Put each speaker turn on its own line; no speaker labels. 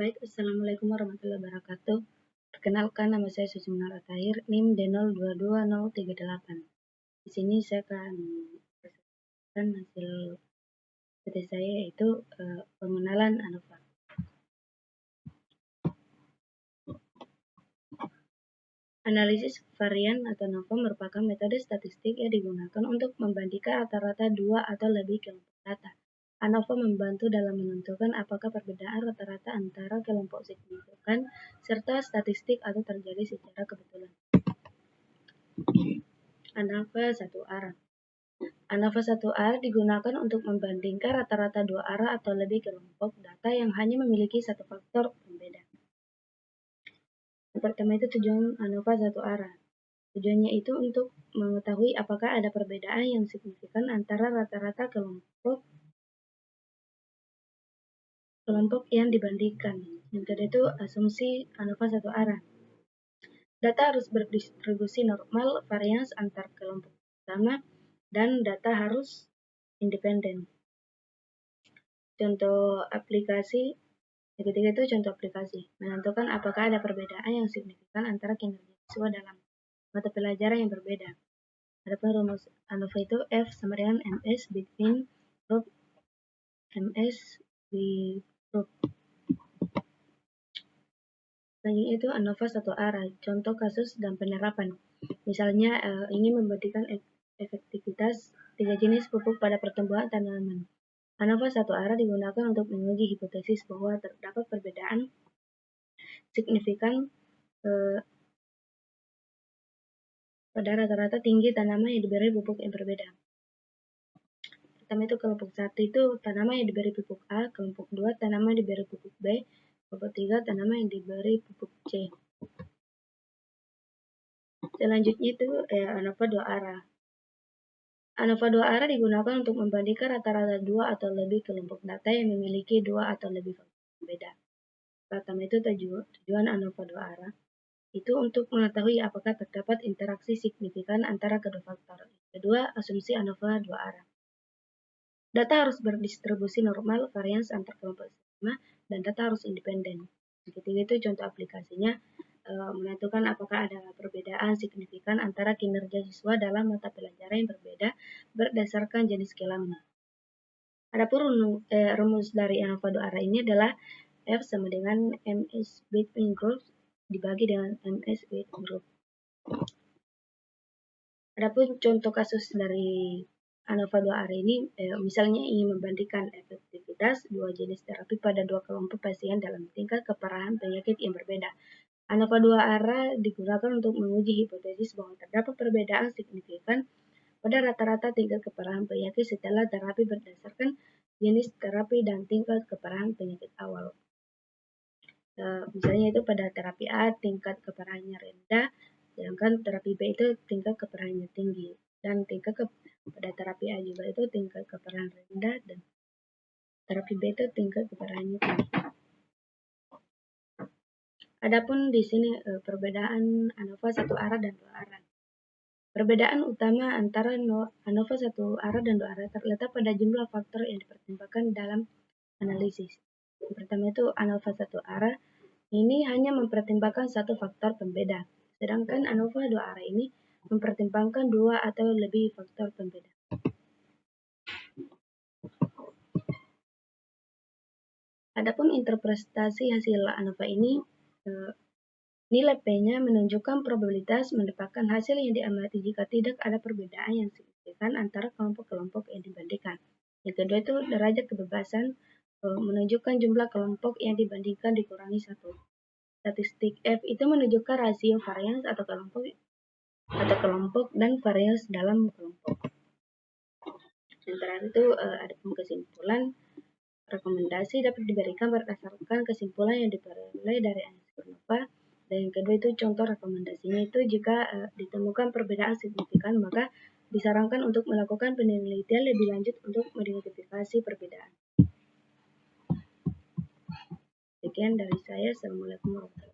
Baik, Assalamualaikum warahmatullahi wabarakatuh. Perkenalkan, nama saya Susimnar Atahir, NIM D022038. Di sini saya akan presentasikan hasil PT saya, yaitu pengenalan ANOVA. Analisis varian atau ANOVA merupakan metode statistik yang digunakan untuk membandingkan rata-rata dua atau lebih kelompok data. ANOVA membantu dalam menentukan apakah perbedaan rata-rata antara kelompok signifikan serta statistik atau terjadi secara kebetulan. ANOVA satu arah. ANOVA satu arah digunakan untuk membandingkan rata-rata dua arah atau lebih kelompok data yang hanya memiliki satu faktor pembeda. Yang pertama itu tujuan ANOVA satu arah. Tujuannya itu untuk mengetahui apakah ada perbedaan yang signifikan antara rata-rata kelompok yang dibandingkan. Yang kedua itu asumsi ANOVA satu arah. Data harus berdistribusi normal varians antar kelompok sama dan data harus independen. Contoh aplikasi, yang ketiga itu contoh aplikasi. Menentukan apakah ada perbedaan yang signifikan antara kinerja siswa dalam mata pelajaran yang berbeda. Adapun rumus ANOVA itu F sama dengan MS between group MS di group. Selanjutnya itu ANOVA satu arah, contoh kasus dan penerapan. Misalnya ingin membandingkan efektivitas 3 jenis pupuk pada pertumbuhan tanaman. ANOVA satu arah digunakan untuk menguji hipotesis bahwa terdapat perbedaan signifikan pada rata-rata tinggi tanaman yang diberi pupuk yang berbeda. Pertama itu kelompok 1 itu tanaman yang diberi pupuk A, kelompok 2 tanaman yang diberi pupuk B, kelompok 3 tanaman yang diberi pupuk C. Selanjutnya itu ANOVA dua arah. ANOVA dua arah digunakan untuk membandingkan rata-rata dua atau lebih kelompok data yang memiliki dua atau lebih faktor berbeda. Pertama itu tujuan ANOVA dua arah itu untuk mengetahui apakah terdapat interaksi signifikan antara kedua faktor. Kedua, asumsi ANOVA dua arah. Data harus berdistribusi normal varians antar kelompok sama dan data harus independen. Yang ketiga itu contoh aplikasinya, menentukan apakah ada perbedaan signifikan antara kinerja siswa dalam mata pelajaran yang berbeda berdasarkan jenis kelamin. Adapun rumus dari ANOVA dua arah ini adalah F sama dengan MS between groups dibagi dengan MS between group. Adapun contoh kasus dari ANOVA dua arah ini, misalnya ingin membandingkan efektivitas dua jenis terapi pada dua kelompok pasien dalam tingkat keparahan penyakit yang berbeda. ANOVA dua arah digunakan untuk menguji hipotesis bahwa terdapat perbedaan signifikan pada rata-rata tingkat keparahan penyakit setelah terapi berdasarkan jenis terapi dan tingkat keparahan penyakit awal. Misalnya itu pada terapi A tingkat keparahannya rendah, sedangkan terapi B itu tingkat keparahannya tinggi, dan pada terapi A juga itu tingkat keparahan rendah dan terapi B itu tingkat keparahannya tinggi. Adapun di sini perbedaan ANOVA satu arah dan dua arah. Perbedaan utama antara ANOVA satu arah dan dua arah terletak pada jumlah faktor yang dipertimbangkan dalam analisis. Yang pertama itu ANOVA satu arah ini hanya mempertimbangkan satu faktor pembeda, sedangkan ANOVA dua arah ini mempertimbangkan dua atau lebih faktor pembeda. Adapun interpretasi hasil ANOVA ini, nilai P-nya menunjukkan probabilitas mendapatkan hasil yang diamati jika tidak ada perbedaan yang signifikan antara kelompok-kelompok yang dibandingkan. Yang kedua itu derajat kebebasan menunjukkan jumlah kelompok yang dibandingkan dikurangi 1. Statistik F itu menunjukkan rasio varians atau kelompok dan varians dalam kelompok. Yang terakhir itu ada kesimpulan. Rekomendasi dapat diberikan berdasarkan kesimpulan yang diperoleh dari analisis ANOVA. Dan yang kedua itu contoh rekomendasinya itu jika ditemukan perbedaan signifikan, maka disarankan untuk melakukan penelitian lebih lanjut untuk mengidentifikasi perbedaan. Sekian dari saya. Assalamualaikum warahmatullahi wabarakatuh.